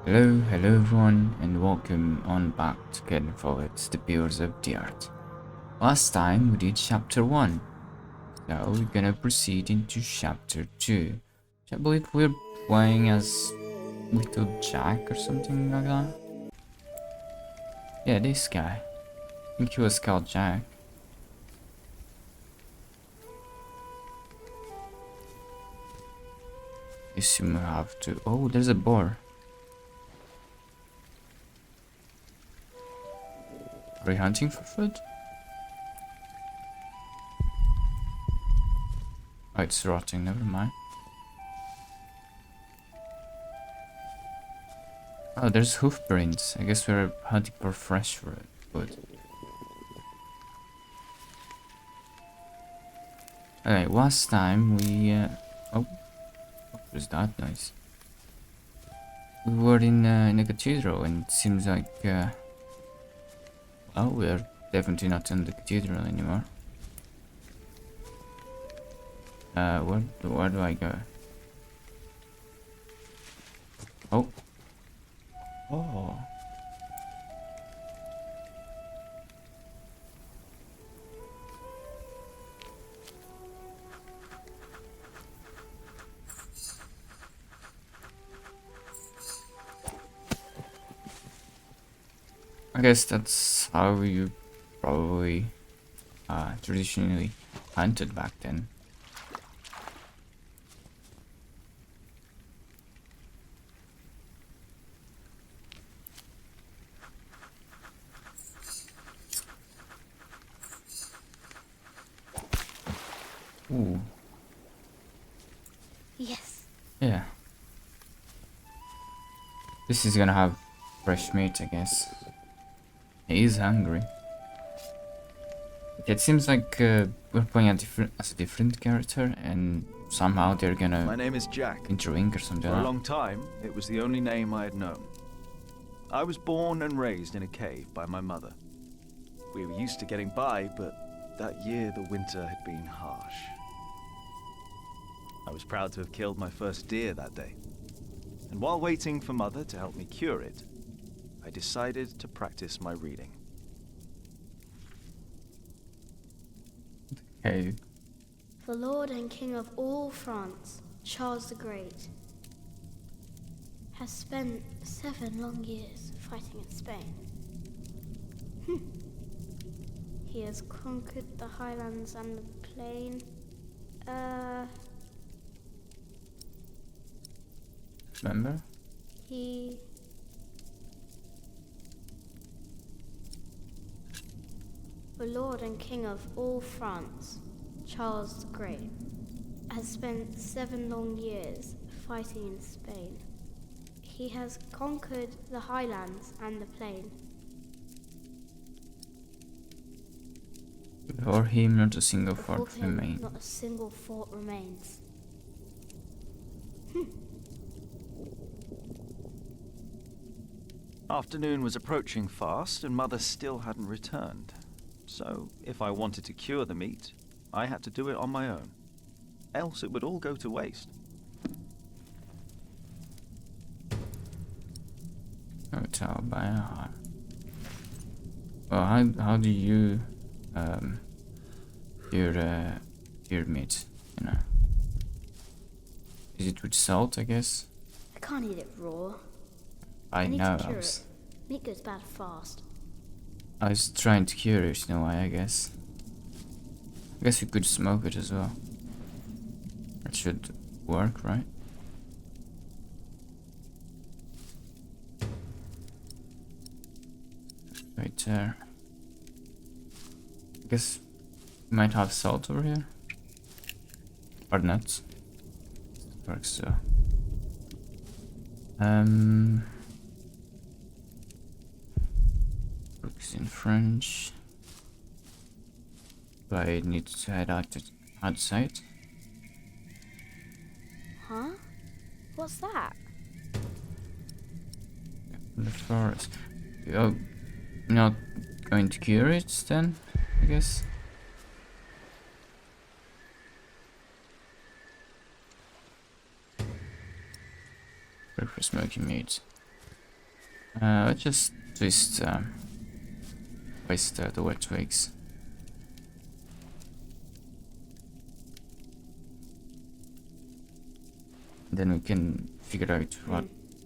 Hello everyone, and welcome on back to Getting Follett, the Pillars of the Art. Last time we did chapter 1, so we're gonna proceed into chapter 2. I believe we're playing as Little Jack or something like that. Yeah, this guy. I think he was called Jack. Assume we have to. Oh, there's a bar. Are we hunting for food? Oh, it's rotting, never mind. Oh, there's hoof prints. I guess we're hunting for fresh food. Okay, last time we oh, what was that noise? We were in a cathedral, and it seems like oh, we're definitely not in the cathedral anymore. Where do I go? Oh, oh. I guess that's how you probably traditionally hunted back then. Ooh, Yes. yeah. This is gonna have fresh meat, I guess. He's hungry. It seems like we're playing as a different character, and somehow they're My gonna name is Jack. interlink or something For a like long time, it was the only name I had known. I was born and raised in a cave by my mother. We were used to getting by, but that year the winter had been harsh. I was proud to have killed my first deer that day. And while waiting for Mother to help me cure it, I decided to practice my reading. that. Okay. The Lord and King of all France, Charles the Great, has spent 7 long years fighting in Spain. He has conquered the highlands and the plain. Remember? He... The Lord and King of all France, Charles the Great, has spent 7 long years fighting in Spain. He has conquered the highlands and the plain. Before him, not a single Before fort him, remained. not a single fort remains. Afternoon was approaching fast, and Mother still hadn't returned. So, if I wanted to cure the meat, I had to do it on my own. Else it would all go to waste. Hotel by a heart. Well, how do you your meat? You know, is it with salt? I guess. I can't eat it raw. I need know. to cure it. Meat goes bad fast. I was trying to cure it in a way. I guess. I guess you could smoke it as well. That should work, right? Right there. I guess we might have salt over here. Or nuts. Works so. Works in French. Do I need to head outside? Huh? What's that? In the forest. Oh, not going to cure it then, I guess. Work for smoking meat. Let's just waste the wet twigs. Then we can figure out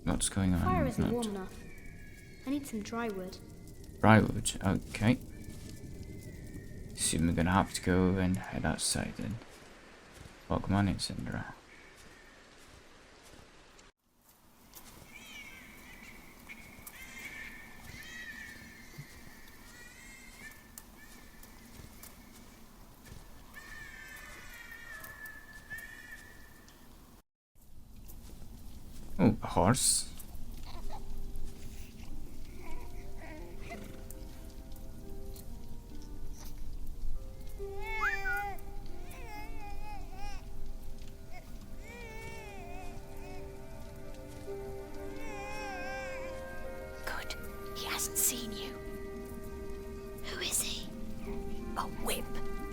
what's going on. Fire and isn't whatnot. warm enough. I need some dry wood. Dry wood, okay. Assume we're gonna have to go and head outside then. Welcome on in, Sindra. Oh, a horse. Good. He hasn't seen you. Who is he? A whip.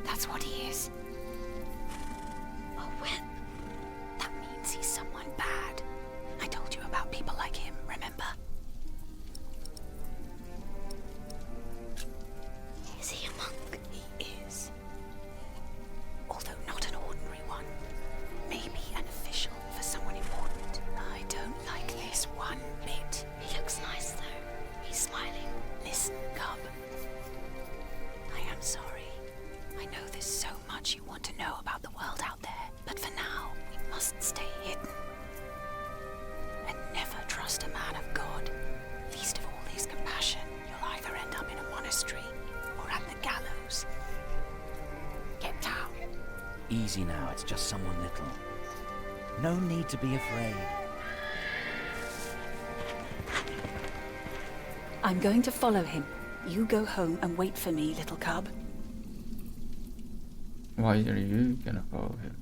That's what he is. A whip. That means he's someone bad. I told you about people like him, remember? Is he a monk? He is. Although not an ordinary one. Maybe an official for someone important. I don't like this one bit. He looks nice though. He's smiling. Listen, Cub. I am sorry. I know there's so much you want to know about the world out there, but for now, we must stay hidden. And never trust a man of God. Least of all his compassion. You'll either end up in a monastery or at the gallows. Get down. Easy now, it's just someone little. No need to be afraid. I'm going to follow him. You go home and wait for me, little cub. Why are you gonna follow him?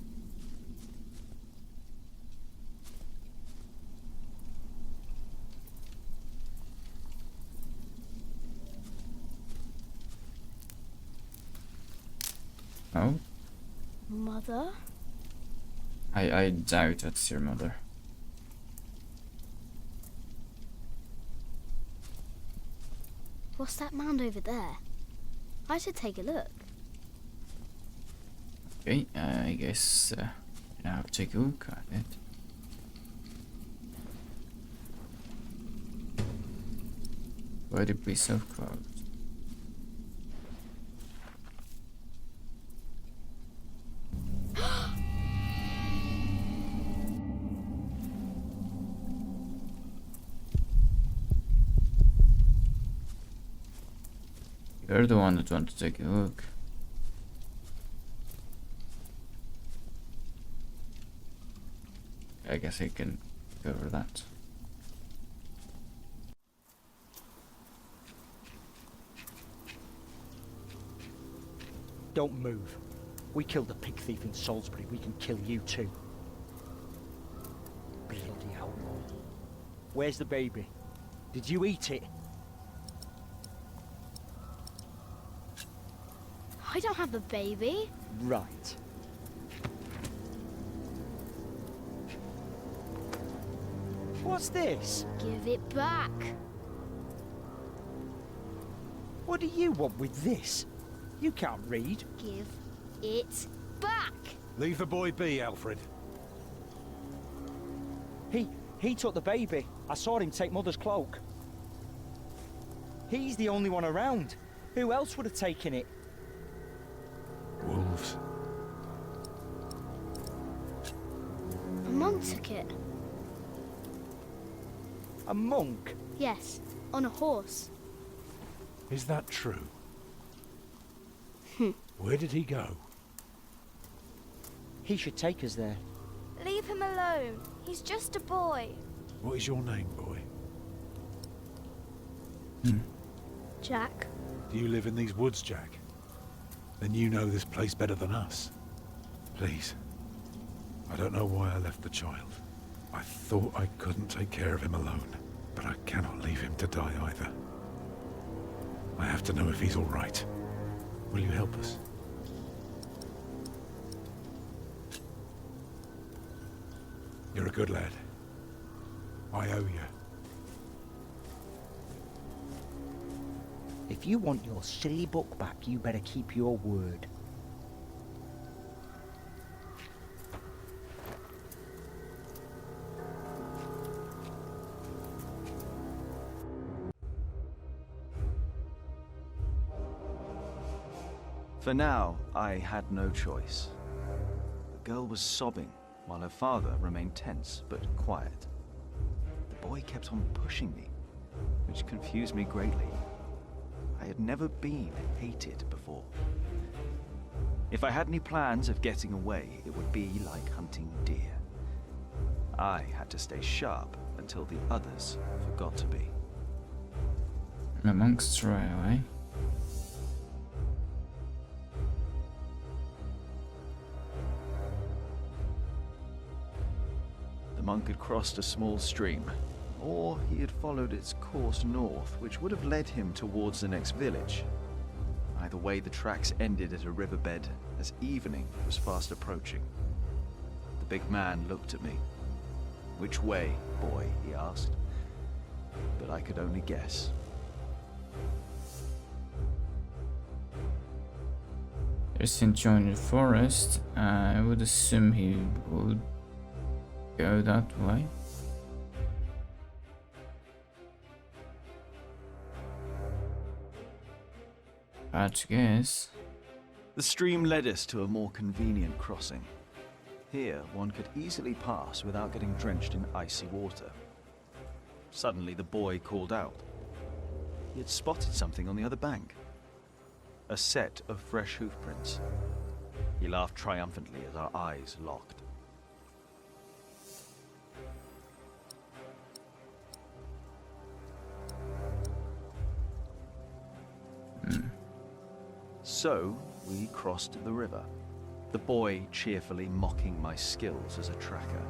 Oh? Mother? I doubt that's your mother. What's that mound over there? I should take a look. Okay, I guess now I'll take a look at it. Where the piece of cloud? You're the one that wanted to take a look. I guess I can cover that. Don't move. We killed a pig thief in Salisbury. We can kill you too. Bloody outlaw. Where's the baby? Did you eat it? I don't have the baby. Right. What's this? Give it back. What do you want with this? You can't read. Give it back. Leave the boy be, Alfred. He took the baby. I saw him take Mother's cloak. He's the only one around. Who else would have taken it? Wolves. A monk took it. A monk? Yes, on a horse. Is that true? Where did he go? He should take us there. Leave him alone. He's just a boy. What is your name, boy? Jack. Do you live in these woods, Jack? Then you know this place better than us. Please. I don't know why I left the child. I thought I couldn't take care of him alone, but I cannot leave him to die either. I have to know if he's all right. Will you help us? You're a good lad. I owe you. If you want your silly book back, you better keep your word. For now, I had no choice. The girl was sobbing, while her father remained tense but quiet. The boy kept on pushing me, which confused me greatly. I had never been hated before. If I had any plans of getting away, it would be like hunting deer. I had to stay sharp until the others forgot to be. The monks straight away. The monk had crossed a small stream, or he had followed its course north, which would have led him towards the next village. Either way, the tracks ended at a riverbed as evening was fast approaching. The big man looked at me. "Which way, boy?" he asked. But I could only guess. There's St. John in the forest. I would assume he would go that way. Bad guess. The stream led us to a more convenient crossing. Here, one could easily pass without getting drenched in icy water. Suddenly, the boy called out. He had spotted something on the other bank. A set of fresh hoofprints. He laughed triumphantly as our eyes locked. So, we crossed the river, the boy cheerfully mocking my skills as a tracker.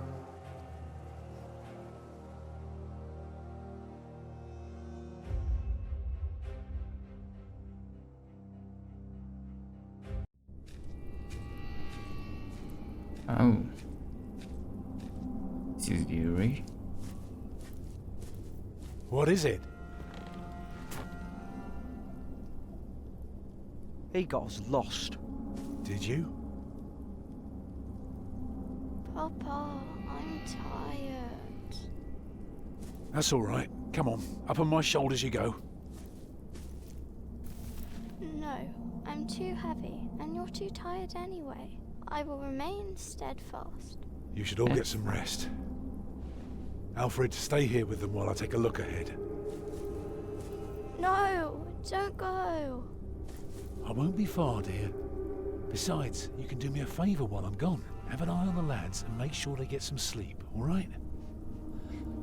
Oh. This is eerie. What is it? He got us lost. Did you? Papa, I'm tired. That's all right. Come on, up on my shoulders you go. No, I'm too heavy, and you're too tired anyway. I will remain steadfast. You should all get some rest. Alfred, stay here with them while I take a look ahead. No, don't go. I won't be far, dear. Besides, you can do me a favour while I'm gone. Have an eye on the lads and make sure they get some sleep, all right?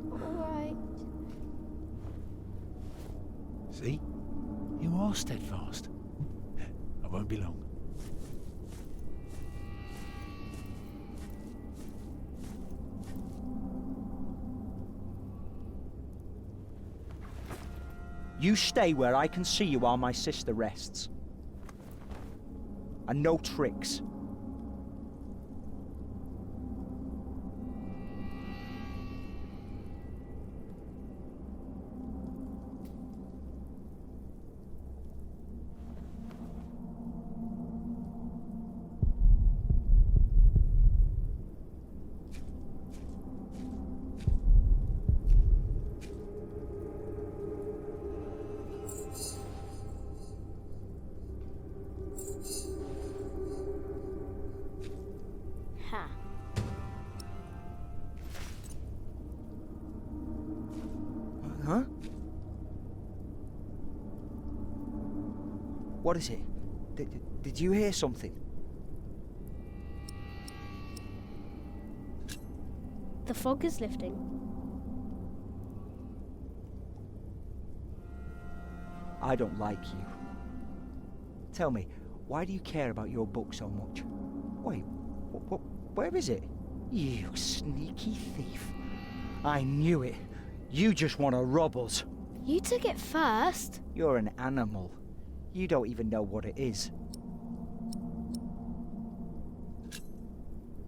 All right. See? You are steadfast. I won't be long. You stay where I can see you while my sister rests. And no tricks. Ha. Huh? What is it? Did you hear something? The fog is lifting. I don't like you. Tell me, why do you care about your book so much? Wait, where is it? You sneaky thief. I knew it. You just want to rob us. You took it first. You're an animal. You don't even know what it is.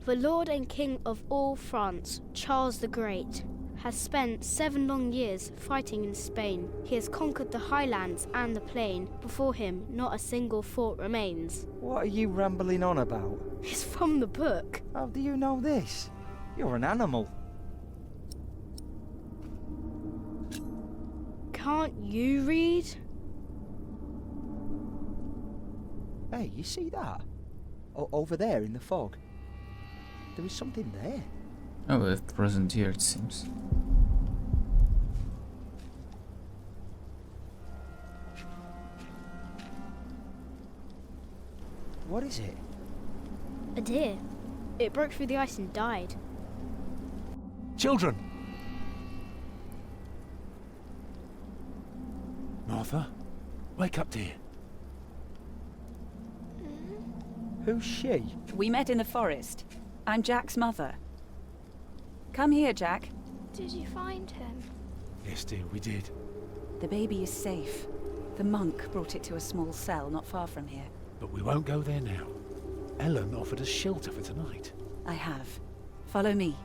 The Lord and King of all France, Charles the Great, has spent 7 long years fighting in Spain. He has conquered the highlands and the plain. Before him, not a single fort remains. What are you rambling on about? It's from the book. How do you know this? You're an animal. Can't you read? Hey, you see that? Over there in the fog. There is something there. Oh, we've frozen deer, it seems. What is it? A deer. It broke through the ice and died. Children! Martha, wake up, dear. Who's she? We met in the forest. I'm Jack's mother. Come here, Jack. Did you find him? Yes, dear, we did. The baby is safe. The monk brought it to a small cell not far from here. But we won't go there now. Ellen offered us shelter for tonight. I have. Follow me.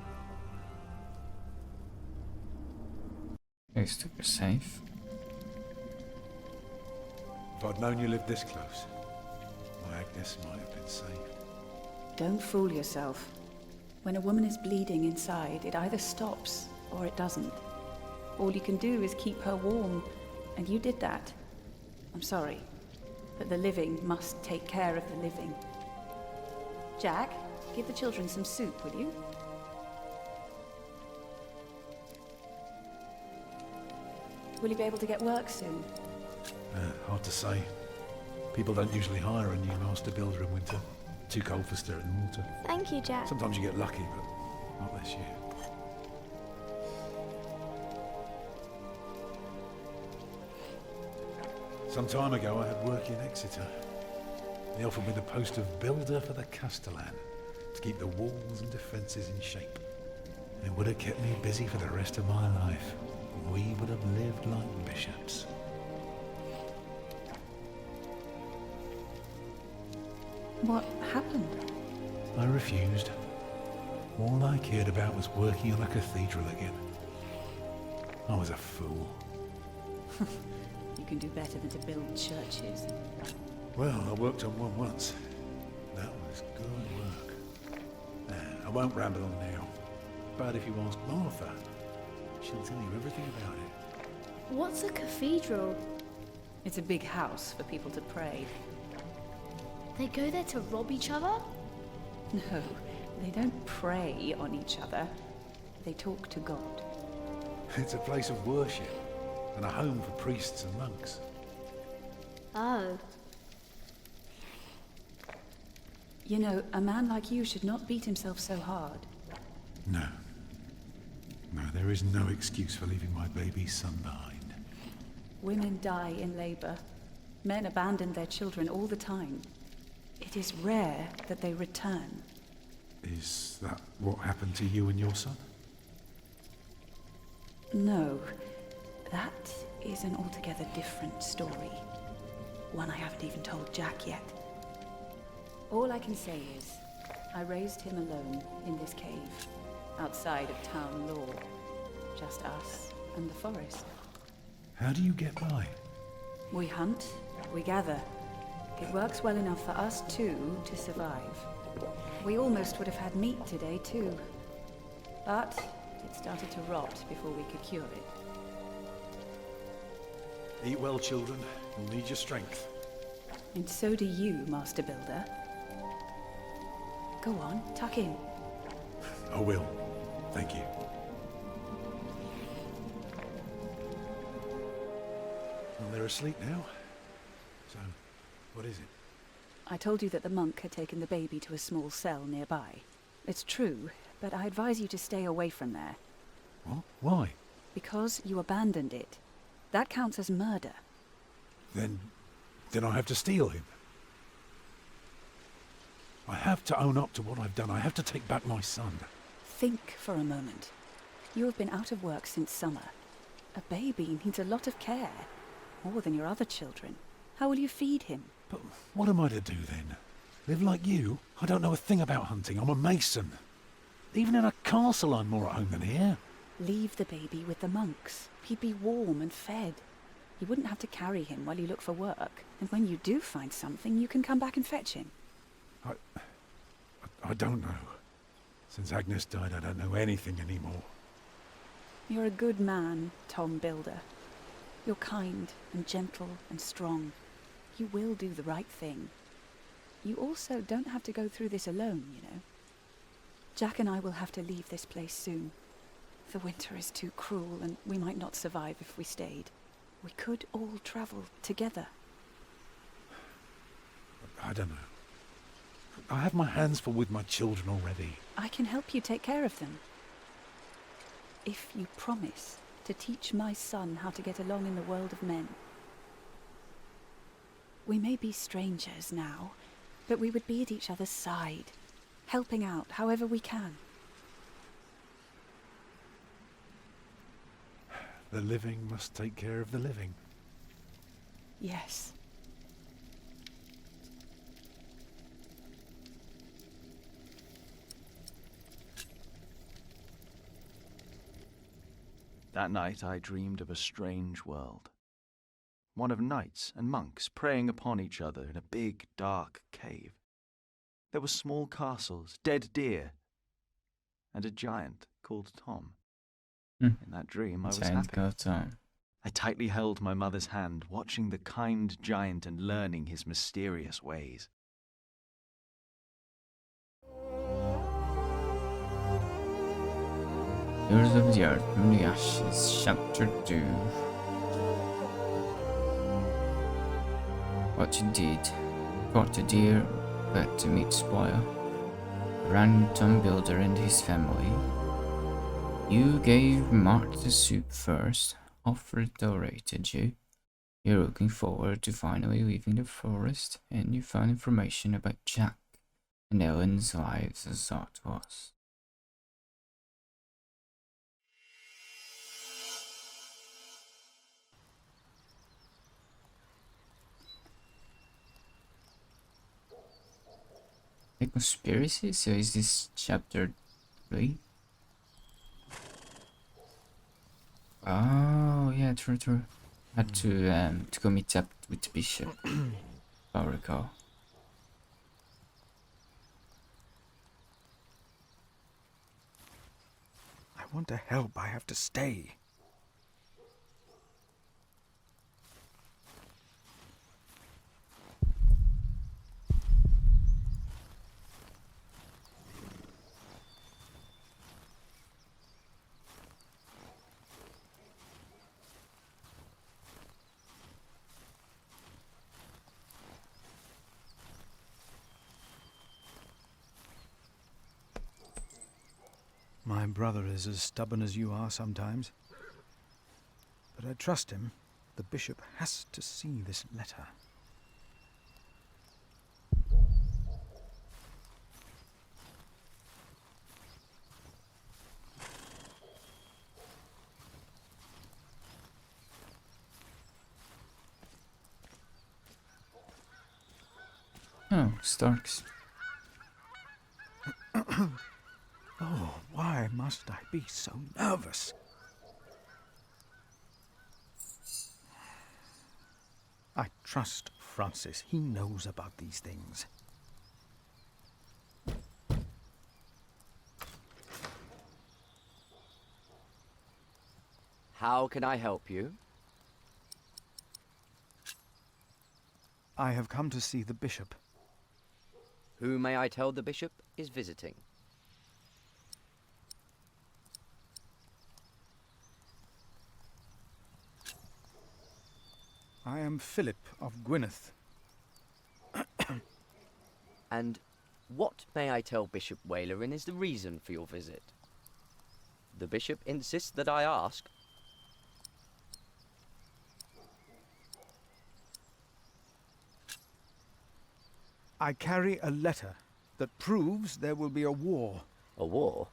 Looks to be safe. If I'd known you lived this close, my Agnes might have been safe. Don't fool yourself. When a woman is bleeding inside, it either stops or it doesn't. All you can do is keep her warm, and you did that. I'm sorry, but the living must take care of the living. Jack, give the children some soup, will you? Will you be able to get work soon? Hard to say. People don't usually hire a new master builder in winter. Too cold for stirring water. Thank you, Jack. Sometimes you get lucky, but not this year. Some time ago I had work in Exeter. They offered me the post of builder for the Castellan, to keep the walls and defences in shape. It would have kept me busy for the rest of my life. We would have lived like bishops. What happened? I refused. All I cared about was working on a cathedral again. I was a fool. You can do better than to build churches. Well, I worked on one once. That was good work. I won't ramble on now. But if you ask Martha, she'll tell you everything about it. What's a cathedral? It's a big house for people to pray. They go there to rob each other? No, they don't prey on each other. They talk to God. It's a place of worship and a home for priests and monks. Oh. You know, a man like you should not beat himself so hard. No. No, there is no excuse for leaving my baby's son behind. Women die in labor. Men abandon their children all the time. It is rare that they return. Is that what happened to you and your son? No, that is an altogether different story. One I haven't even told Jack yet. All I can say is, I raised him alone in this cave, outside of town law. Just us and the forest. How do you get by? We hunt, we gather. It works well enough for us two to survive. We almost would have had meat today too. But it started to rot before we could cure it. Eat well, children. You'll need your strength. And so do you, Master Builder. Go on, tuck in. I will. Thank you. Well, they're asleep now. So, what is it? I told you that the monk had taken the baby to a small cell nearby. It's true, but I advise you to stay away from there. What? Why? Because you abandoned it. That counts as murder. Then I have to steal him. I have to own up to what I've done. I have to take back my son. Think for a moment. You have been out of work since summer. A baby needs a lot of care. More than your other children. How will you feed him? But what am I to do then? Live like you? I don't know a thing about hunting. I'm a mason. Even in a castle I'm more at home than here. Leave the baby with the monks. He'd be warm and fed. You wouldn't have to carry him while you look for work. And when you do find something, you can come back and fetch him. I don't know. Since Agnes died, I don't know anything anymore. You're a good man, Tom Builder. You're kind and gentle and strong. You will do the right thing. You also don't have to go through this alone, you know. Jack and I will have to leave this place soon. The winter is too cruel, and we might not survive if we stayed. We could all travel together. I don't know. I have my hands full with my children already. I can help you take care of them. If you promise to teach my son how to get along in the world of men. We may be strangers now, but we would be at each other's side, helping out however we can. The living must take care of the living. Yes. That night I dreamed of a strange world. One of knights and monks preying upon each other in a big, dark cave. There were small castles, dead deer, and a giant called Tom. In that dream I was happy. I tightly held my mother's hand, watching the kind giant and learning his mysterious ways. Heroes of the Earth from the Ashes, Chapter 2. What you did. Caught a deer, but to meat spoil. Ran Tom Builder and his family. You gave Mart the soup first, offered orated you. You're looking forward to finally leaving the forest, and you found information about Jack and Ellen's lives as it was. A conspiracy? So is this chapter 3? Oh yeah, true. Had to go meet up with the bishop, if I recall. I want to help. I have to stay. My brother is as stubborn as you are sometimes. But I trust him. The bishop has to see this letter. Oh, Starks. Oh, why must I be so nervous? I trust Francis. He knows about these things. How can I help you? I have come to see the bishop. Who may I tell the bishop is visiting? I am Philip of Gwynedd. And what, may I tell Bishop Walerin, is the reason for your visit? The bishop insists that I ask. I carry a letter that proves there will be a war. A war?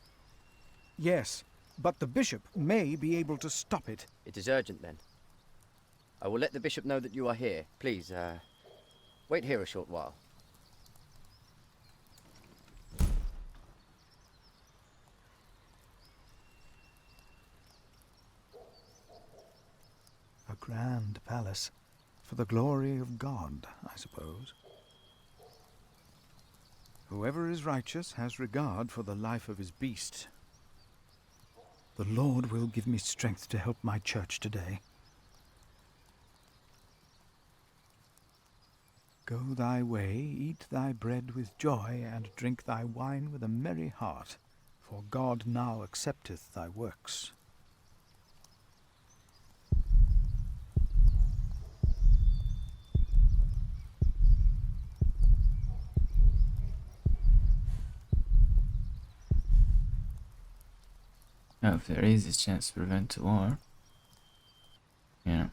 Yes, but the bishop may be able to stop it. It is urgent, then. I will let the bishop know that you are here. Please, wait here a short while. grand palace. For the glory of God, I suppose. Whoever is righteous has regard for the life of his beast. The Lord will give me strength to help my church today. Go thy way, eat thy bread with joy, and drink thy wine with a merry heart, for God now accepteth thy works. Now, if there is a chance to prevent a war. Yeah.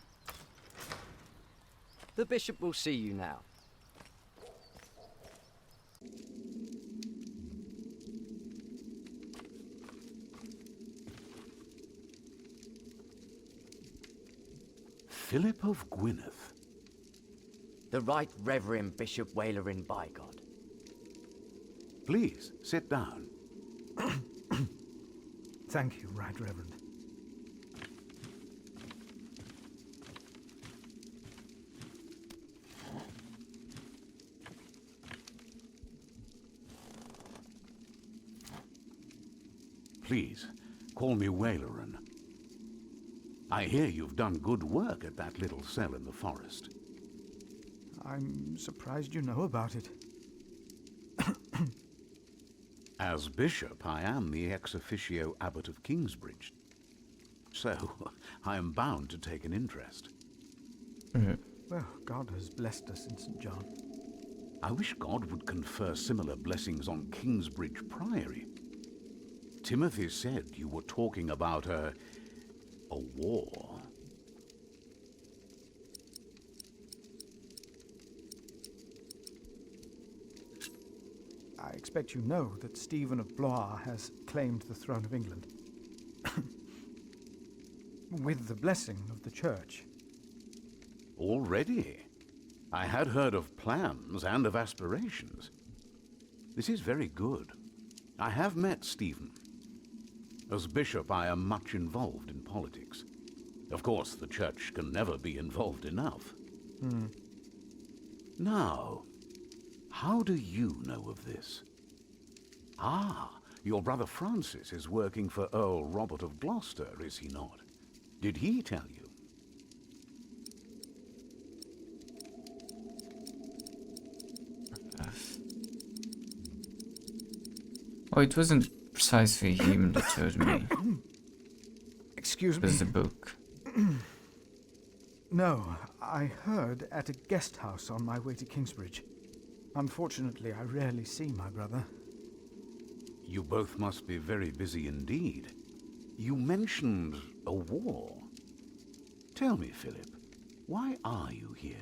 The bishop will see you now. Philip of Gwynedd. The Right Reverend Bishop Wailerin by God. Please, sit down. Thank you, Right Reverend. Please, call me Wailerin. I hear you've done good work at that little cell in the forest. I'm surprised you know about it. As bishop, I am the ex officio abbot of Kingsbridge. So, I am bound to take an interest. Well, God has blessed us in St. John. I wish God would confer similar blessings on Kingsbridge Priory. Timothy said you were talking about a war. I expect you know that Stephen of Blois has claimed the throne of England. With the blessing of the Church. Already? I had heard of plans and of aspirations. This is very good. I have met Stephen. As bishop, I am much involved in politics. Of course, the Church can never be involved enough. Now, how do you know of this? Ah, your brother Francis is working for Earl Robert of Gloucester, is he not? Did he tell you? Oh, it wasn't precisely him that told me. Excuse It me. was the book. No, I heard at a guest house on my way to Kingsbridge. Unfortunately, I rarely see my brother. You both must be very busy indeed. You mentioned a war. Tell me, Philip, why are you here?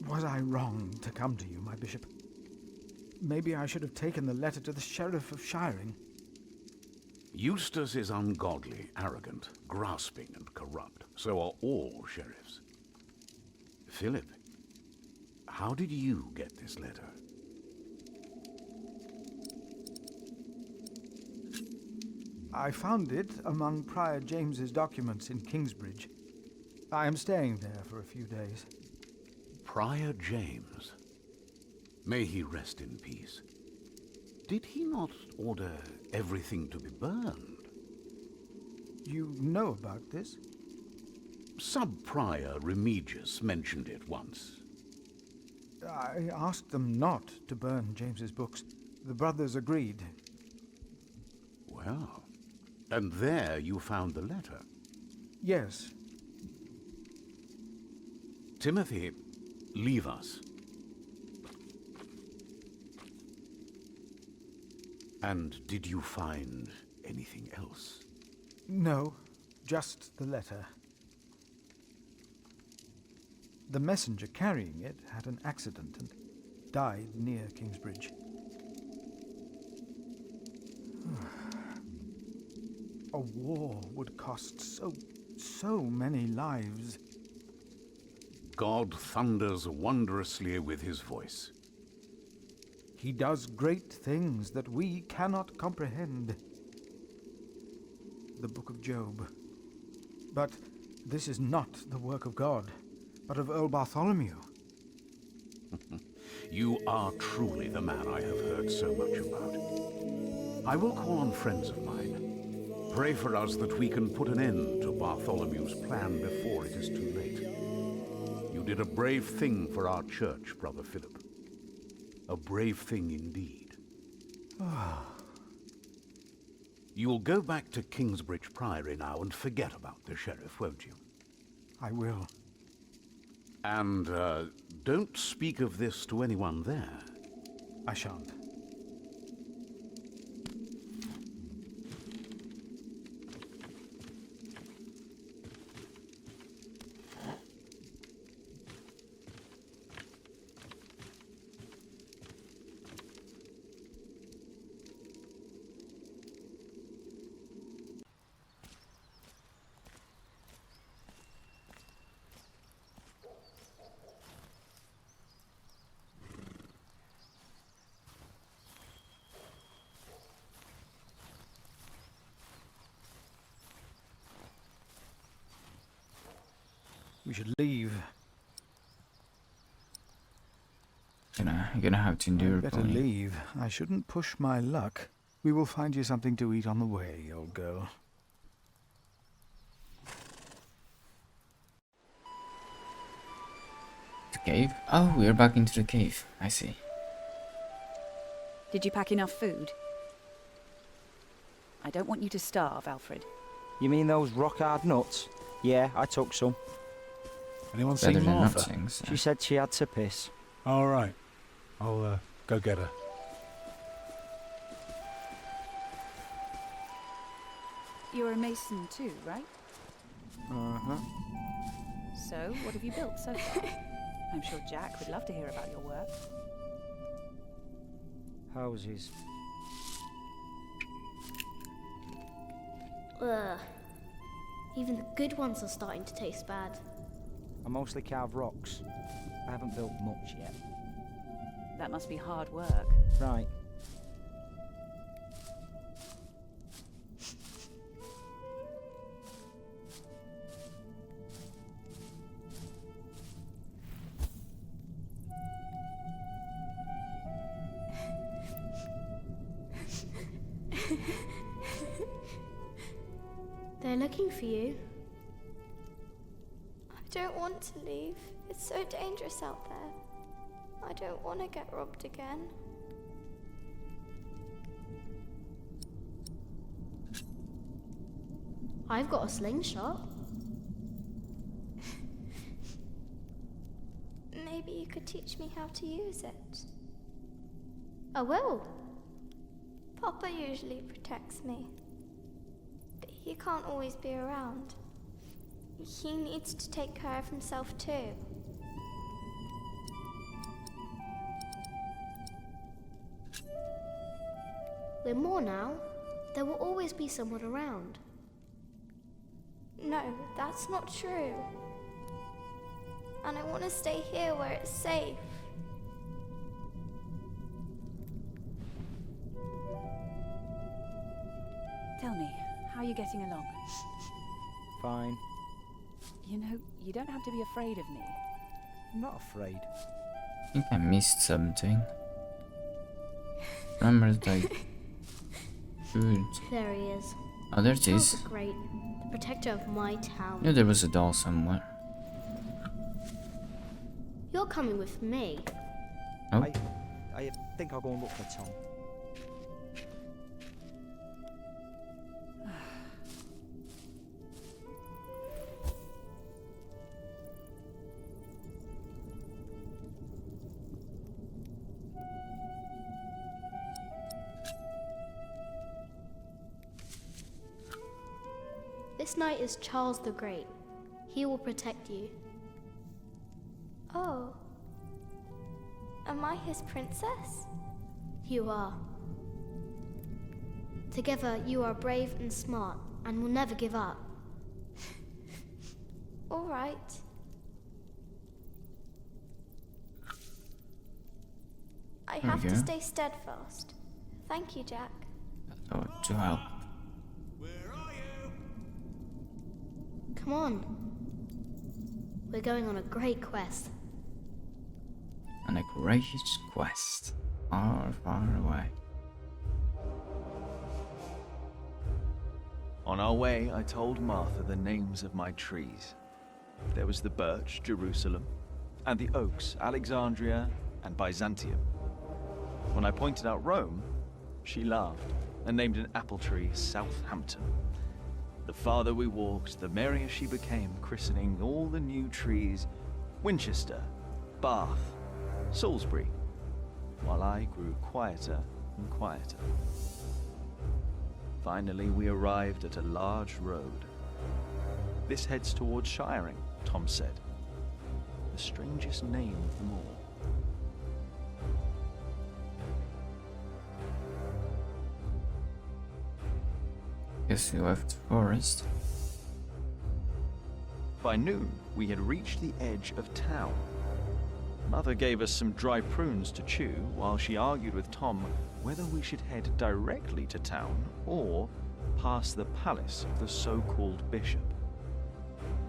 Was I wrong to come to you, my bishop? Maybe I should have taken the letter to the Sheriff of Shiring. Eustace is ungodly, arrogant, grasping, and corrupt. So are all sheriffs. Philip, how did you get this letter? I found it among Prior James's documents in Kingsbridge. I am staying there for a few days. Prior James. May he rest in peace. Did he not order everything to be burned? You know about this? Sub-Prior Remigius mentioned it once. I asked them not to burn James's books. The brothers agreed. Well, and there you found the letter. Yes. Timothy, leave us. And did you find anything else? No, just the letter. The messenger carrying it had an accident and died near Kingsbridge. A war would cost so many lives. God thunders wondrously with his voice. He does great things that we cannot comprehend. The Book of Job. But this is not the work of God, but of Earl Bartholomew. You are truly the man I have heard so much about. I will call on friends of mine. Pray for us that we can put an end to Bartholomew's plan before it is too late. You did a brave thing for our church, Brother Philip. A brave thing indeed. You'll go back to Kingsbridge Priory now and forget about the sheriff, won't you? I will. And, don't speak of this to anyone there. I shan't. We should leave. You're gonna have to endure. I'd better boy. leave. I shouldn't push my luck. We will find you something to eat on the way, old girl. The cave? Oh, we're back into the cave. I see. Did you pack enough food? I don't want you to starve, Alfred. You mean those rock-hard nuts? Yeah, I took some. Anyone Better seen than Martha? nothing. So. She said she had to piss. All right. I'll go get her. You're a mason too, right? Uh-huh. So, what have you built so far? I'm sure Jack would love to hear about your work. Houses. Ugh. Even the good ones are starting to taste bad. I mostly carve rocks. I haven't built much yet. That must be hard work. Right. They're looking for you. I don't want to leave. It's so dangerous out there. I don't want to get robbed again. I've got a slingshot. Maybe you could teach me how to use it. I will. Papa usually protects me. But he can't always be around. He needs to take care of himself too. We're more now. There will always be someone around. No, that's not true. And I want to stay here where it's safe. Tell me, how are you getting along? Fine. You know, you don't have to be afraid of me. I'm not afraid. I think I missed something. Remember that good. There he is. Oh, there it Charles is. the Great, the protector of my town. Knew there was a doll somewhere. You're coming with me. Oh, I think I'll go and look for Tom. This knight is Charles the Great. He will protect you. Oh. Am I his princess? You are. Together, you are brave and smart and will never give up. All right. I There have we to go. stay steadfast. Thank you, Jack. Oh, to help. Come on. We're going on a great quest. On a great quest. Far, far away. On our way, I told Martha the names of my trees. There was the birch, Jerusalem, and the oaks, Alexandria and Byzantium. When I pointed out Rome, she laughed and named an apple tree Southampton. The farther we walked, the merrier she became, christening all the new trees Winchester, Bath, Salisbury, while I grew quieter and quieter. Finally, we arrived at a large road. This heads towards Shiring, Tom said. The strangest name of them all. Guess we left the forest. By noon, we had reached the edge of town. Mother gave us some dry prunes to chew while she argued with Tom whether we should head directly to town or past the palace of the so-called bishop.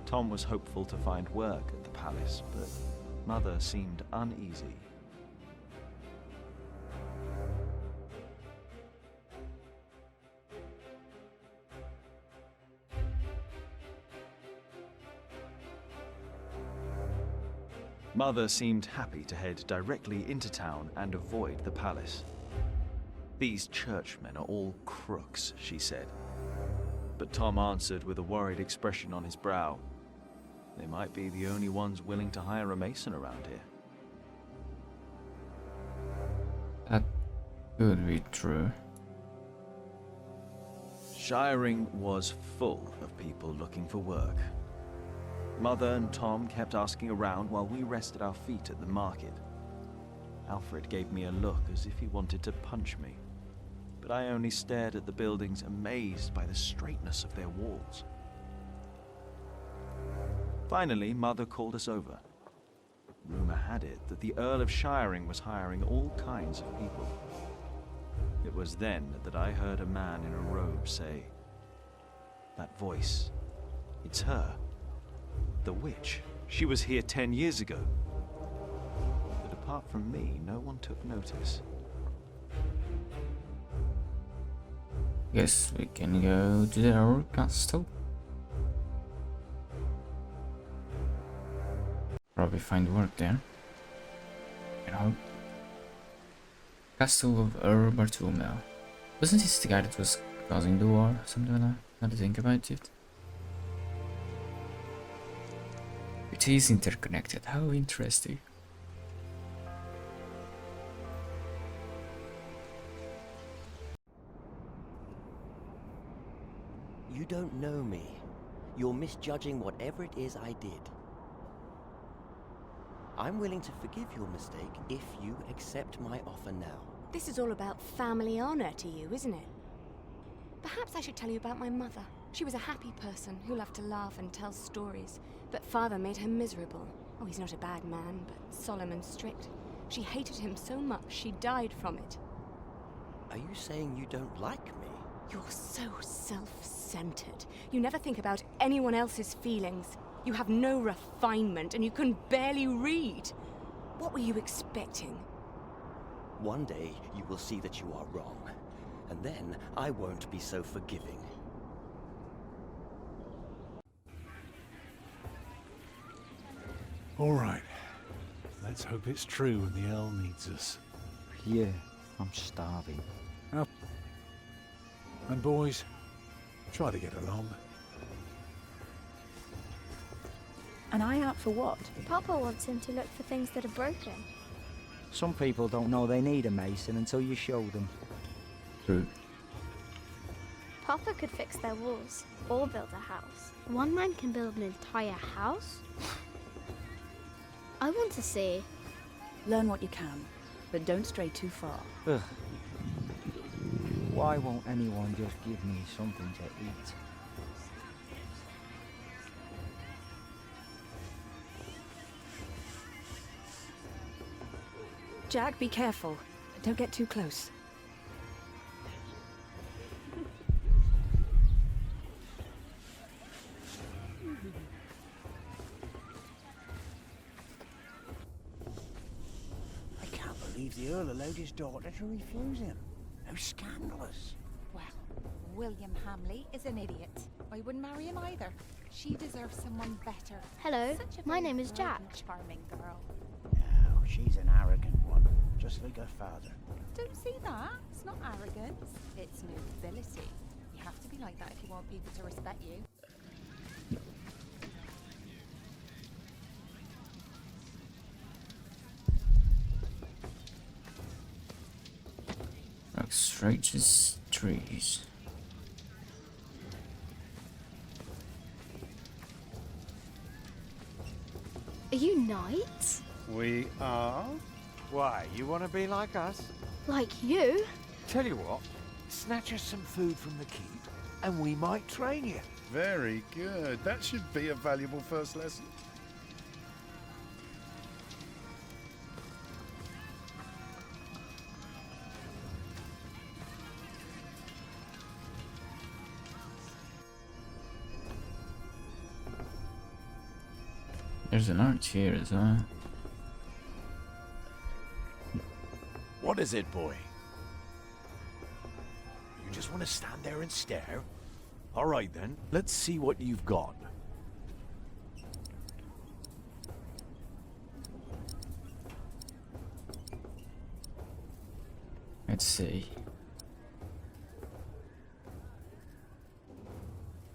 Tom was hopeful to find work at the palace, but Mother seemed uneasy. Mother seemed happy to head directly into town and avoid the palace. These churchmen are all crooks, she said. But Tom answered with a worried expression on his brow. They might be the only ones willing to hire a mason around here. That could be true. Shiring was full of people looking for work. Mother and Tom kept asking around while we rested our feet at the market. Alfred gave me a look as if he wanted to punch me, but I only stared at the buildings, amazed by the straightness of their walls. Finally, Mother called us over. Rumor had it that the Earl of Shiring was hiring all kinds of people. It was then that I heard a man in a robe say, "That voice, it's her. The witch. She was here 10 years ago." But apart from me, no one took notice. Guess we can go to the castle. Probably find work there. You know. Castle of Earl Bartolomeo. Wasn't this the guy that was causing the war? Something like that? Now to think about it. It is interconnected. How interesting. You don't know me. You're misjudging whatever it is I did. I'm willing to forgive your mistake if you accept my offer now. This is all about family honor to you, isn't it? Perhaps I should tell you about my mother. She was a happy person who loved to laugh and tell stories, but father made her miserable. Oh, he's not a bad man, but solemn and strict. She hated him so much she died from it. Are you saying you don't like me? You're so self-centered. You never think about anyone else's feelings. You have no refinement and you can barely read. What were you expecting? One day you will see that you are wrong, and then I won't be so forgiving. All right. Let's hope it's true and the Earl needs us. Yeah, I'm starving. Up. And boys, try to get along. An eye out for what? Papa wants him to look for things that are broken. Some people don't know they need a mason until you show them. True. Papa could fix their walls or build a house. One man can build an entire house? I want to see. Learn what you can, but don't stray too far. Ugh. Why won't anyone just give me something to eat? Jack, be careful. Don't get too close. I can't believe the Earl allowed his daughter to refuse him. How scandalous. Well, William Hamley is an idiot. I wouldn't marry him either. She deserves someone better. Hello, Such a my very name is bright Jack. and charming girl. No, she's an arrogant one, just like her father. Don't see that. It's not arrogance. It's nobility. You have to be like that if you want people to respect you. Like straight as trees. Are you knights? We are? Why, you want to be like us? Like you? Tell you what, snatch us some food from the keep, and we might train you. Very good. That should be a valuable first lesson. There's an arch here as well. What is it, boy? You just want to stand there and stare? All right, then. Let's see what you've got. Let's see.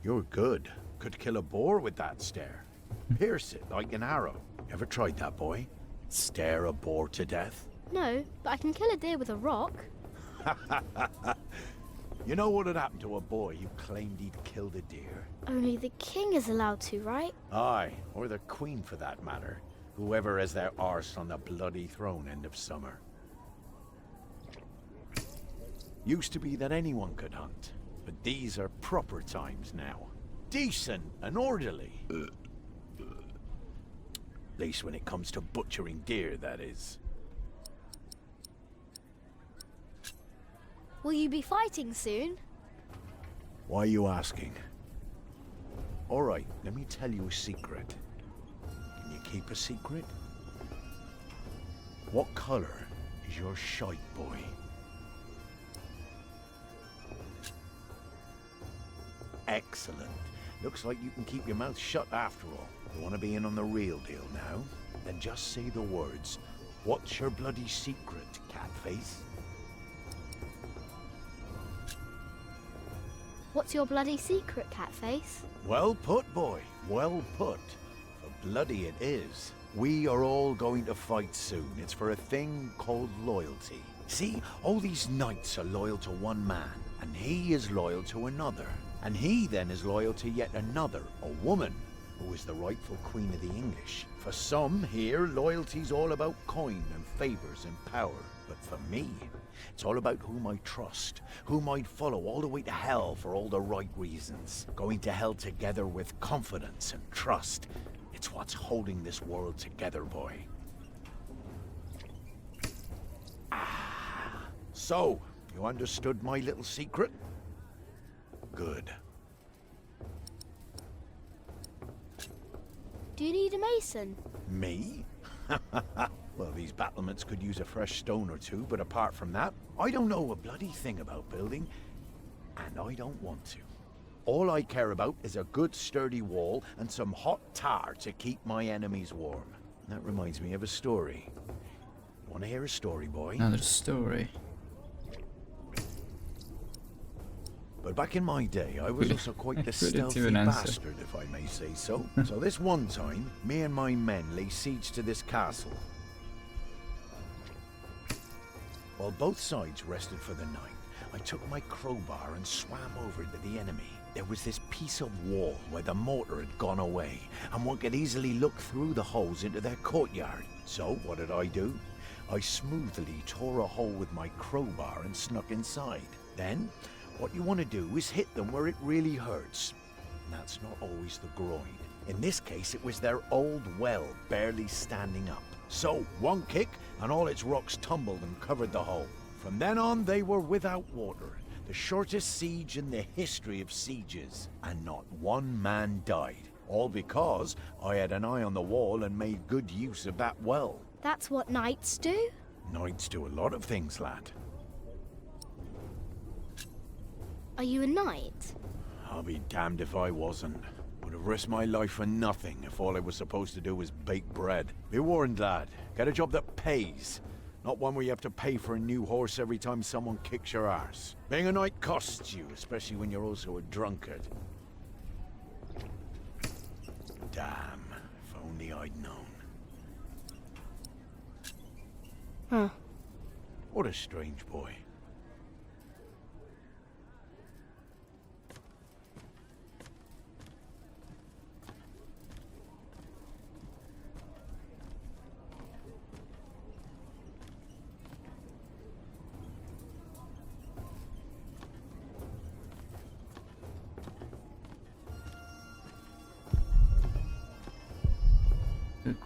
You're good. Could kill a boar with that stare. Pierce it like an arrow. Ever tried that, boy? Stare a boar to death? No, but I can kill a deer with a rock. You know what had happened to a boy who claimed he'd killed a deer? Only the king is allowed to, right? Aye, or the queen for that matter. Whoever has their arse on the bloody throne end of summer. Used to be that anyone could hunt, but these are proper times now. Decent and orderly. At least when it comes to butchering deer, that is. Will you be fighting soon? Why are you asking? All right, let me tell you a secret. Can you keep a secret? What color is your shite, boy? Excellent. Looks like you can keep your mouth shut after all. You want to be in on the real deal now? Then just say the words. What's your bloody secret, Catface? What's your bloody secret, Catface? Well put, boy. Well put. For bloody it is. We are all going to fight soon. It's for a thing called loyalty. See, all these knights are loyal to one man, and he is loyal to another. And he then is loyal to yet another, a woman, who is the rightful queen of the English. For some here, loyalty's all about coin and favors and power. But for me, it's all about whom I trust, whom I'd follow all the way to hell for all the right reasons. Going to hell together with confidence and trust. It's what's holding this world together, boy. So, you understood my little secret? Good. Do you need a mason? Me? Well, these battlements could use a fresh stone or two, but apart from that, I don't know a bloody thing about building, and I don't want to. All I care about is a good sturdy wall and some hot tar to keep my enemies warm. That reminds me of a story. You want to hear a story, boy? Another story. But back in my day, I was also quite the Put it stealthy to an answer. bastard, if I may say so. So this one time, me and my men lay siege to this castle. While both sides rested for the night, I took my crowbar and swam over to the enemy. There was this piece of wall where the mortar had gone away, and one could easily look through the holes into their courtyard. So what did I do? I smoothly tore a hole with my crowbar and snuck inside. Then, what you want to do is hit them where it really hurts. And that's not always the groin. In this case, it was their old well barely standing up. So, one kick, and all its rocks tumbled and covered the hole. From then on, they were without water. The shortest siege in the history of sieges. And not one man died. All because I had an eye on the wall and made good use of that well. That's what knights do? Knights do a lot of things, lad. Are you a knight? I'll be damned if I wasn't. Would have risked my life for nothing if all I was supposed to do was bake bread. Be warned, lad. Get a job that pays. Not one where you have to pay for a new horse every time someone kicks your arse. Being a knight costs you, especially when you're also a drunkard. Damn, if only I'd known. Huh. What a strange boy.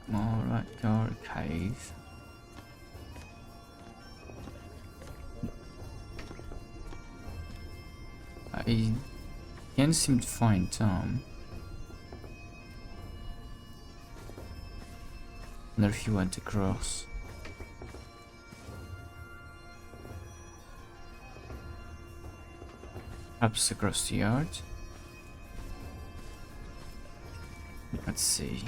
More cave. I can't seem to find Tom. Wonder if he went across. Perhaps across the yard. Let's see.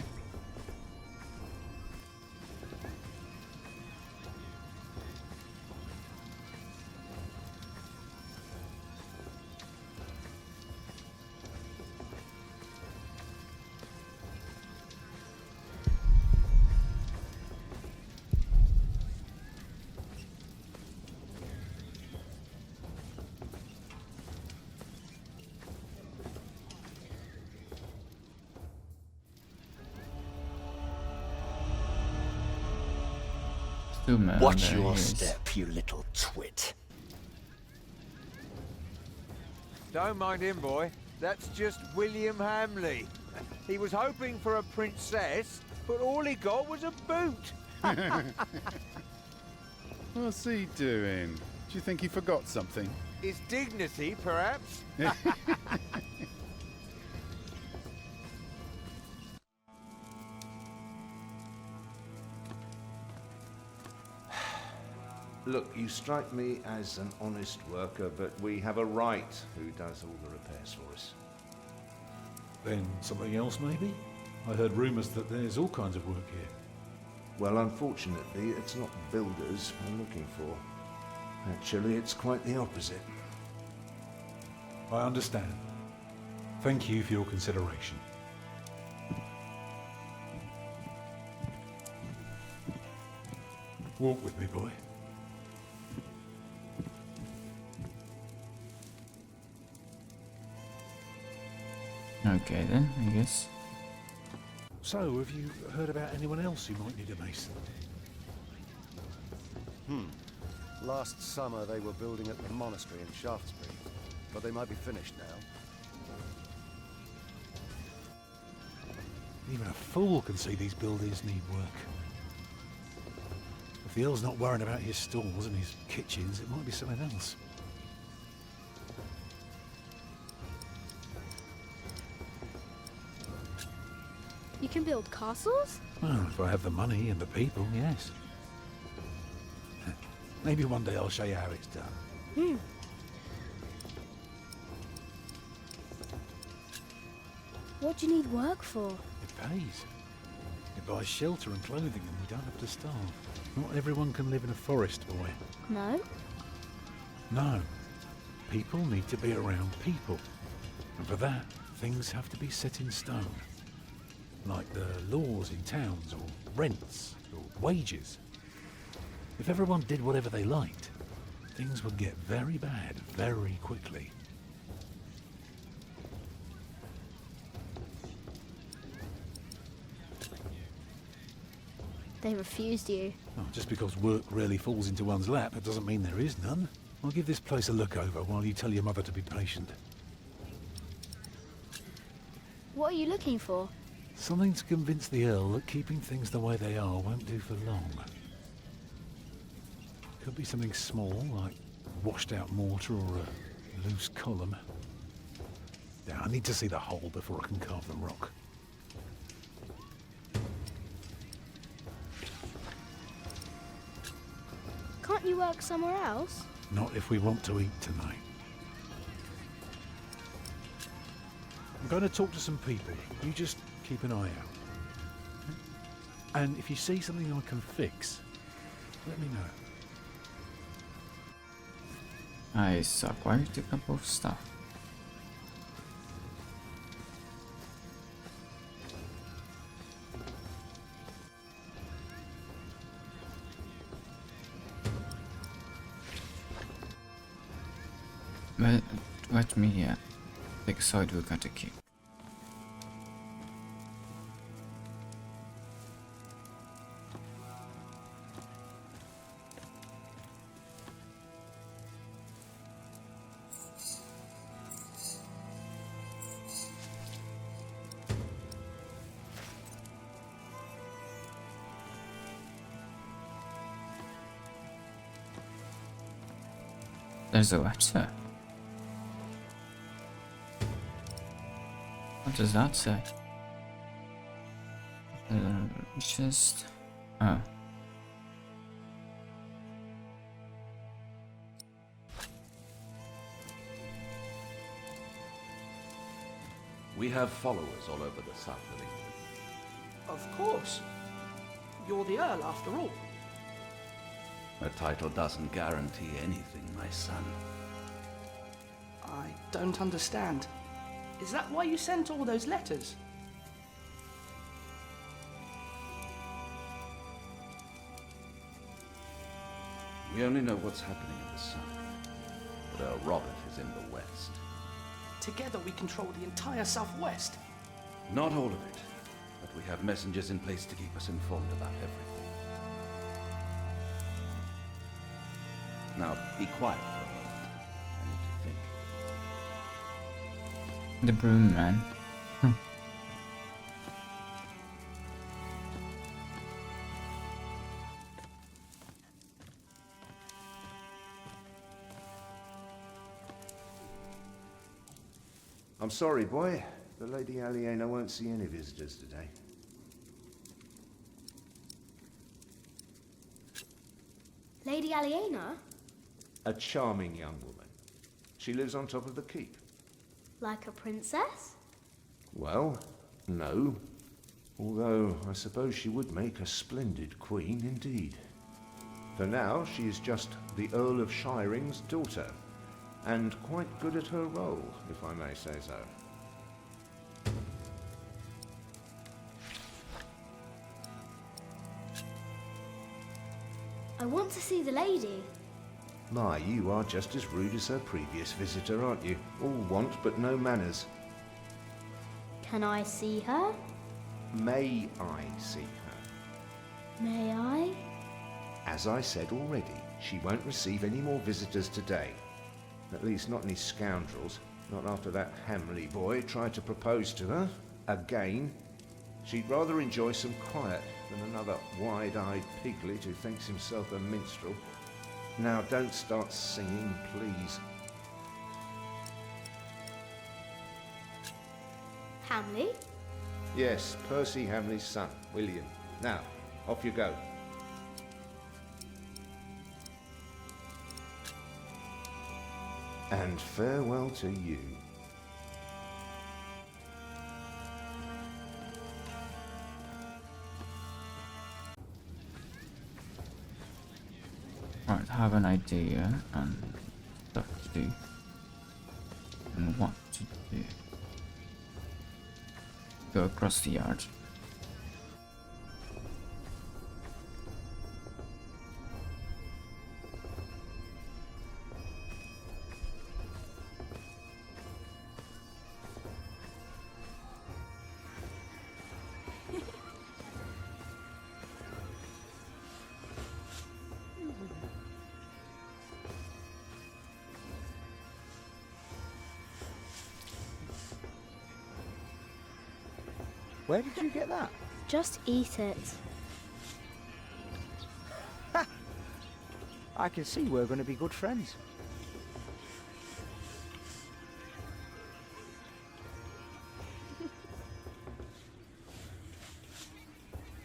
Watch your step, you little twit. Don't mind him, boy. That's just William Hamley. He was hoping for a princess, but all he got was a boot. What's he doing? Do you think he forgot something? His dignity, perhaps? Look, you strike me as an honest worker, but we have a right who does all the repairs for us. Then something else, maybe? I heard rumours that there's all kinds of work here. Well, unfortunately, it's not builders we're looking for. Actually, it's quite the opposite. I understand. Thank you for your consideration. Walk with me, boy. Okay then, I guess. So, have you heard about anyone else who might need a mason? Last summer they were building at the monastery in Shaftesbury, but they might be finished now. Even a fool can see these buildings need work. If the Earl's not worrying about his stalls and his kitchens, it might be something else. You can build castles? Well, if I have the money and the people, yes. Maybe one day I'll show you how it's done. What do you need work for? It pays. It buys shelter and clothing and we don't have to starve. Not everyone can live in a forest, boy. No? No. People need to be around people. And for that, things have to be set in stone. Like the laws in towns, or rents, or wages. If everyone did whatever they liked, things would get very bad very quickly. They refused you. Oh, just because work rarely falls into one's lap, it doesn't mean there is none. I'll give this place a look over while you tell your mother to be patient. What are you looking for? Something to convince the Earl that keeping things the way they are won't do for long. Could be something small, like washed out mortar or a loose column. Yeah, I need to see the hole before I can carve the rock. Can't you work somewhere else? Not if we want to eat tonight. I'm going to talk to some people. You just keep an eye out. And if you see something I can fix, let me know. I saw quite a couple of stuff. But let me take a side look at the keep. There's a letter. What does that say? Just... oh. We have followers all over the south of England. Of course. You're the Earl, after all. A title doesn't guarantee anything, my son. I don't understand. Is that why you sent all those letters? We only know what's happening in the south. But Earl Robert is in the west. Together we control the entire southwest. Not all of it, but we have messengers in place to keep us informed about everything. Now, be quiet for a moment. I need to think. The broom man. I'm sorry, boy. The Lady Aliena won't see any visitors today. Lady Aliena? A charming young woman. She lives on top of the keep. Like a princess? Well, no. Although I suppose she would make a splendid queen indeed. For now, she is just the Earl of Shiring's daughter, and quite good at her role, if I may say so. I want to see the lady. My, you are just as rude as her previous visitor, aren't you? All want but no manners. Can I see her? May I see her? May I? As I said already, she won't receive any more visitors today. At least not any scoundrels. Not after that Hamley boy tried to propose to her. Again. She'd rather enjoy some quiet than another wide-eyed piglet who thinks himself a minstrel. Now don't start singing, please. Hamley? Yes, Percy Hamley's son, William. Now, off you go. And farewell to you. Right, have an idea and stuff to do. And what to do. Go across the yard. Where did you get that? Just eat it. I can see we're going to be good friends.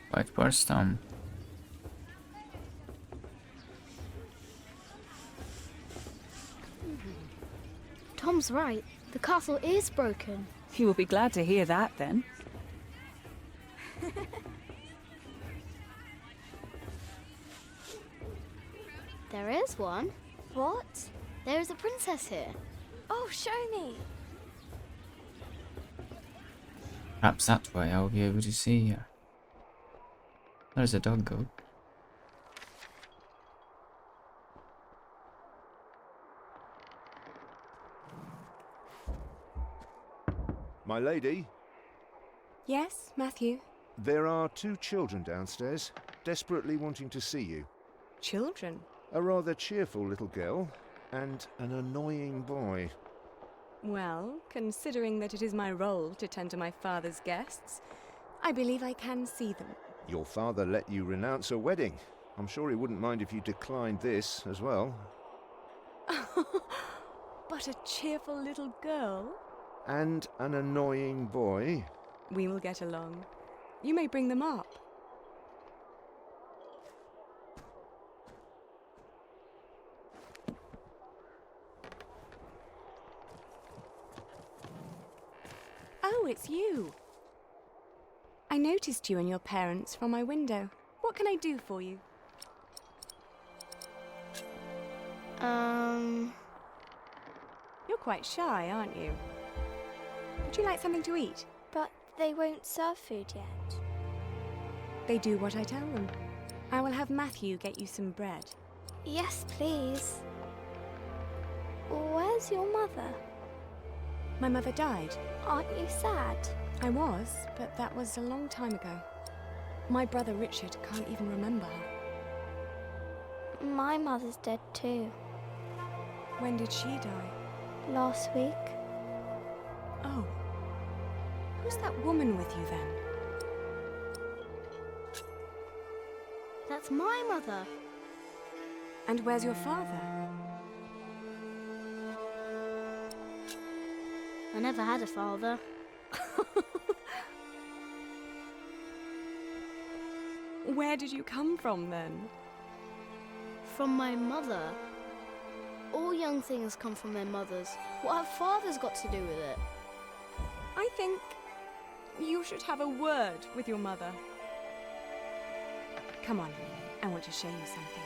White burst Tom. Tom's right. The castle is broken. You will be glad to hear that then. There is one. What? There is a princess here. Oh, show me. Perhaps that way I'll be able to see her. There's a dog go. My lady, Yes, Matthew? there are 2 children downstairs, desperately wanting to see you. Children? A rather cheerful little girl, and an annoying boy. Well, considering that it is my role to tend to my father's guests, I believe I can see them. Your father let you renounce a wedding. I'm sure he wouldn't mind if you declined this as well. But a cheerful little girl? And an annoying boy. We will get along. You may bring them up. Oh, it's you. I noticed you and your parents from my window. What can I do for you? You're quite shy, aren't you? Would you like something to eat? But they won't serve food yet. They do what I tell them. I will have Matthew get you some bread. Yes, please. Where's your mother? My mother died. Aren't you sad? I was, but that was a long time ago. My brother Richard can't even remember her. My mother's dead too. When did she die? Last week. Oh. Who's that woman with you then? That's my mother. And where's your father? I never had a father. Where did you come from then? From my mother. All young things come from their mothers. What have fathers got to do with it? I think you should have a word with your mother. Come on, I want to show you something.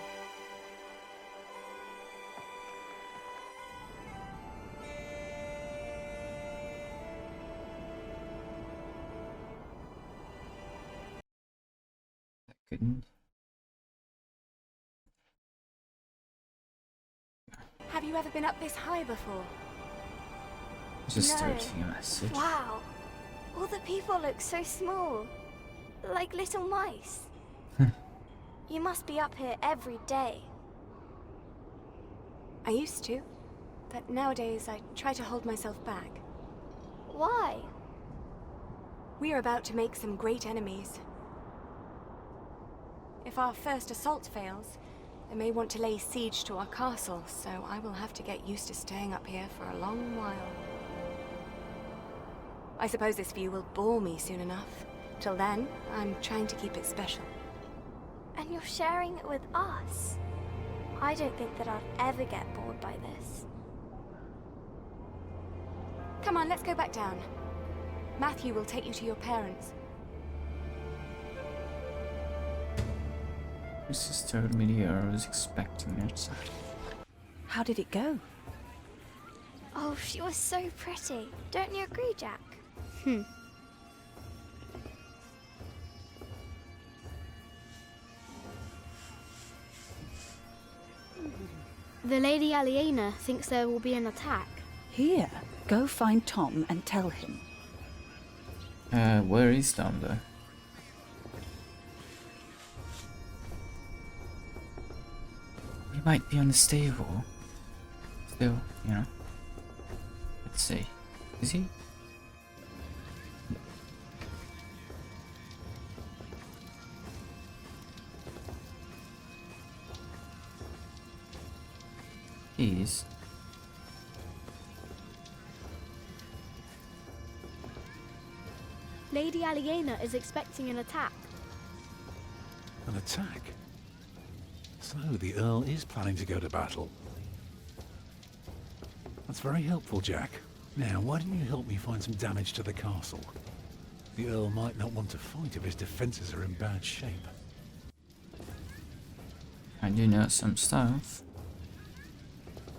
Couldn't. Have you ever been up this high before? Just No. starting a message. Wow. All the people look so small. Like little mice. You must be up here every day. I used to, but nowadays I try to hold myself back. Why? We are about to make some great enemies. If our first assault fails, they may want to lay siege to our castle, so I will have to get used to staying up here for a long while. I suppose this view will bore me soon enough. Till then, I'm trying to keep it special. And you're sharing it with us. I don't think that I'd ever get bored by this. Come on, let's go back down. Matthew will take you to your parents. My sister told me I was expecting it. How did it go? Oh, she was so pretty. Don't you agree, Jack? The Lady Aliena thinks there will be an attack. Here, go find Tom and tell him. Where is Tom though? He might be on the stable. Still, you know. Let's see. Is he? keys. Lady Aliena is expecting an attack. An attack? So the Earl is planning to go to battle. That's very helpful, Jack. Now, why don't you help me find some damage to the castle? The Earl might not want to fight if his defences are in bad shape. I do know some stuff.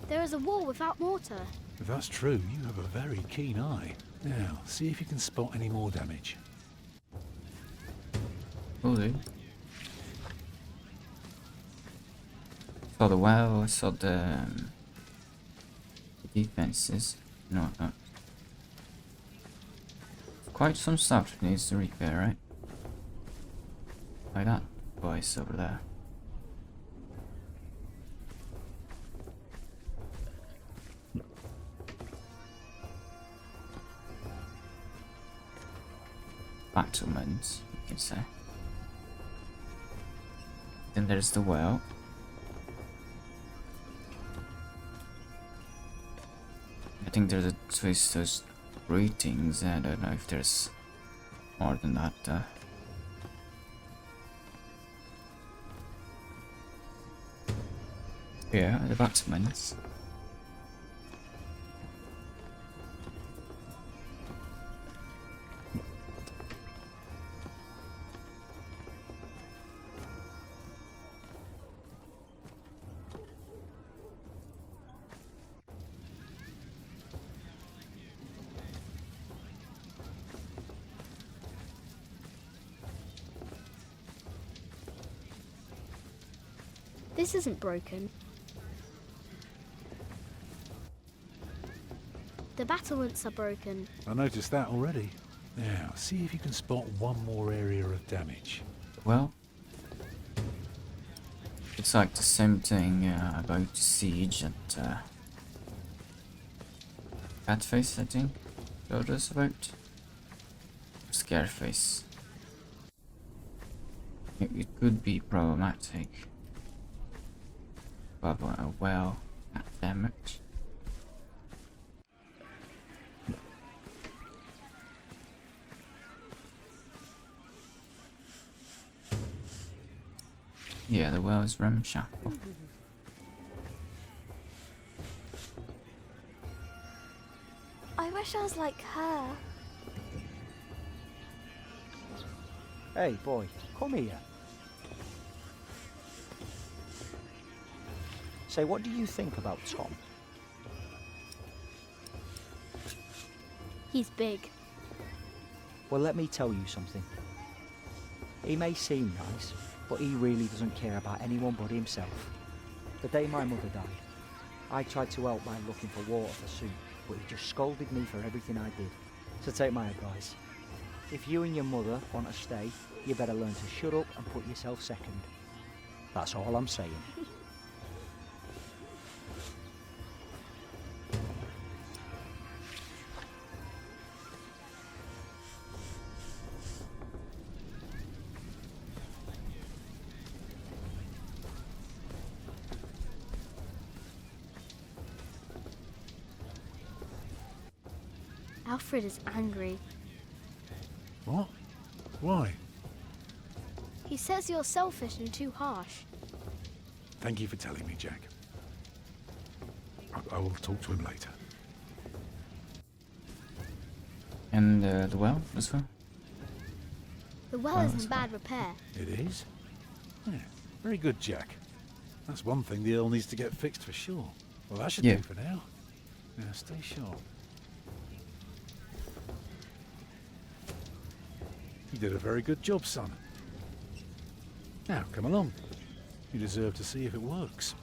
There is a wall without mortar. If that's true, you have a very keen eye. Now, see if you can spot any more damage. Will do. Saw the well, saw the defenses. No, not. Quite some stuff that needs to repair, right? Like that voice over there. Battlements, you can say. Then there's the well. I think there's a twist those greetings. I don't know if there's more than that. Yeah, the battlements. This isn't broken. The battlements are broken. I noticed that already. Now, see if you can spot one more area of damage. Well, it's like the same thing about the siege at Catface, I think. Told us about Scareface. It could be problematic. But well, that damage. Yeah, the well is ramshackle. I wish I was like her. Hey, boy, come here. Say, what do you think about Tom? He's big. Well, let me tell you something. He may seem nice, but he really doesn't care about anyone but himself. The day my mother died, I tried to help by looking for water for soup, but he just scolded me for everything I did. So take my advice. If you and your mother want to stay, you better learn to shut up and put yourself second. That's all I'm saying. Alfred is angry. What? Why? He says you're selfish and too harsh. Thank you for telling me, Jack. I will talk to him later. And the well as well? The well is in bad repair. It is? Yeah, very good, Jack. That's one thing the Earl needs to get fixed for sure. Well, that should do for now. Now, stay sharp. You did a very good job, son. Now, come along. You deserve to see if it works.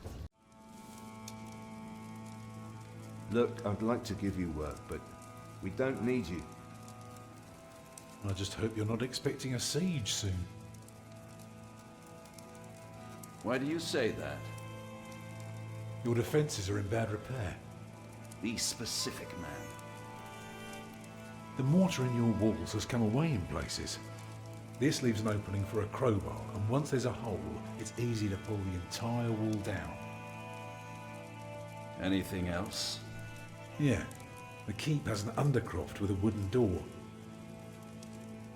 Look, I'd like to give you work, but we don't need you. I just hope you're not expecting a siege soon. Why do you say that? Your defences are in bad repair. Be specific, man. The mortar in your walls has come away in places. This leaves an opening for a crowbar, and once there's a hole, it's easy to pull the entire wall down. Anything else? Yeah, the keep has an undercroft with a wooden door.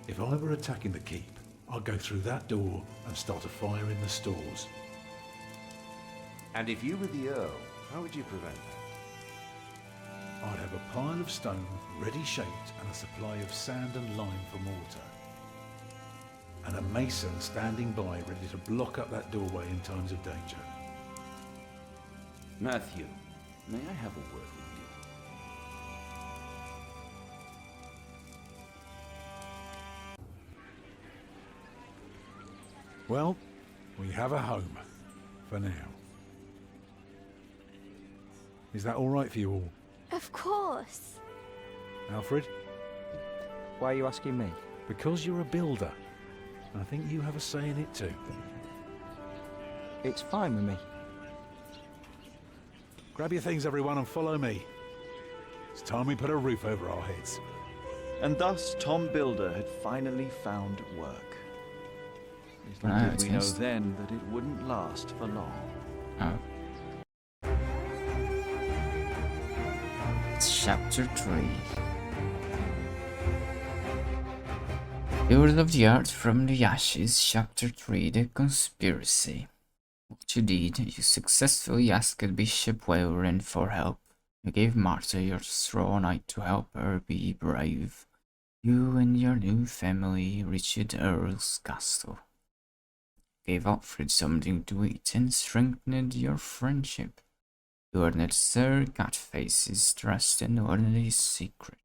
If I were attacking the keep, I'd go through that door and start a fire in the stores. And if you were the Earl, how would you prevent that? I'd have a pile of stone ready shaped and a supply of sand and lime for mortar. And a mason standing by ready to block up that doorway in times of danger. Matthew, may I have a word with you? Well, we have a home. For now. Is that all right for you all? Of course. Alfred? Why are you asking me? Because you're a builder. I think you have a say in it too. It's fine with me. Grab your things, everyone, and follow me. It's time we put a roof over our heads. And thus Tom Builder had finally found work. Little did we know then that it wouldn't last for long. Oh. Chapter 3. Build of the Earth from the Ashes, Chapter 3, The Conspiracy. What you did, you successfully asked Bishop Wayland for help. You gave Martha your straw knight to help her be brave. You and your new family reached Earl's castle. Gave Alfred something to eat and strengthened your friendship. You learned Sir Catface's trust and learned his secret.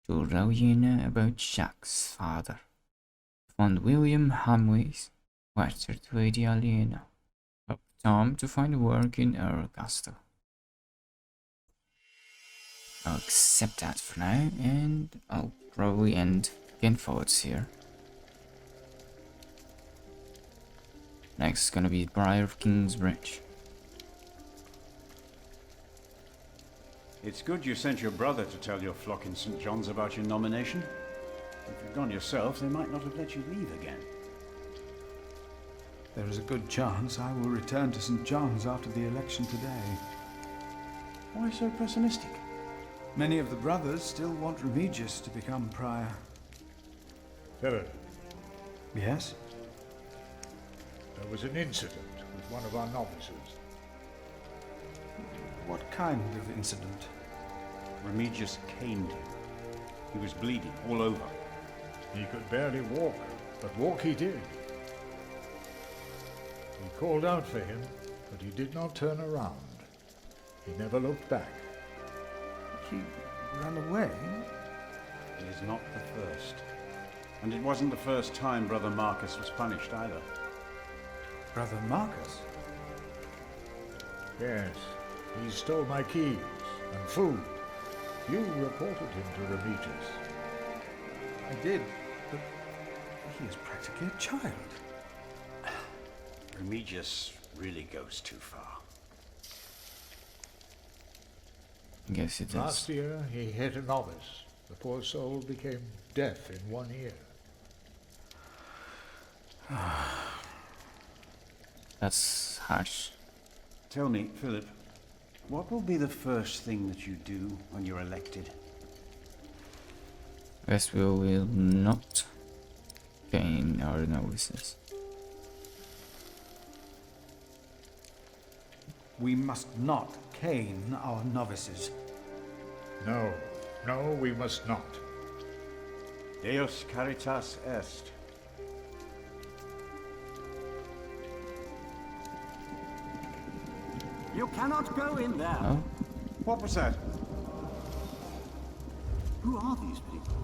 Told Aliena about Jack's father. Found William Hamley's letter to Lady Aliena. Helped Tom to find work in Earl Castle. I'll accept that for now, and I'll probably end again Follett's here. Next is gonna be Briar of Kingsbridge. It's good you sent your brother to tell your flock in St. John's about your nomination. If you'd gone yourself, they might not have let you leave again. There is a good chance I will return to St. John's after the election today. Why so pessimistic? Many of the brothers still want Remigius to become prior. Philip. Yes? There was an incident with one of our novices. What kind of incident? Remigius caned him. He was bleeding all over. He could barely walk, but walk he did. We called out for him, but he did not turn around. He never looked back. He ran away? He is not the first. And it wasn't the first time Brother Marcus was punished either. Brother Marcus? Yes, he stole my keys and food. You reported him to Remigius. I did, but he is practically a child. Remigius really goes too far. Yes, it is. Last year, he hit a novice. The poor soul became deaf in one ear. That's harsh. Tell me, Philip, what will be the first thing that you do when you're elected? Guess we will not gain our novices. We must not cane our novices. No, no, we must not. Deus caritas est. You cannot go in there. Oh? What was that? Who are these people?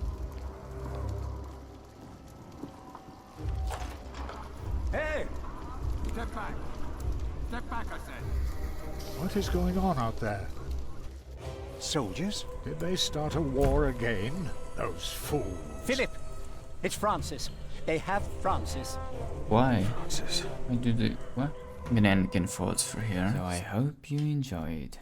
Hey! Step back. Step back, I said. What is going on out there? Soldiers? Did they start a war again? Those fools. Philip! It's Francis. They have Francis. Why? Francis. Why do they... What? I'm gonna end again Follett's for here. So I hope you enjoyed.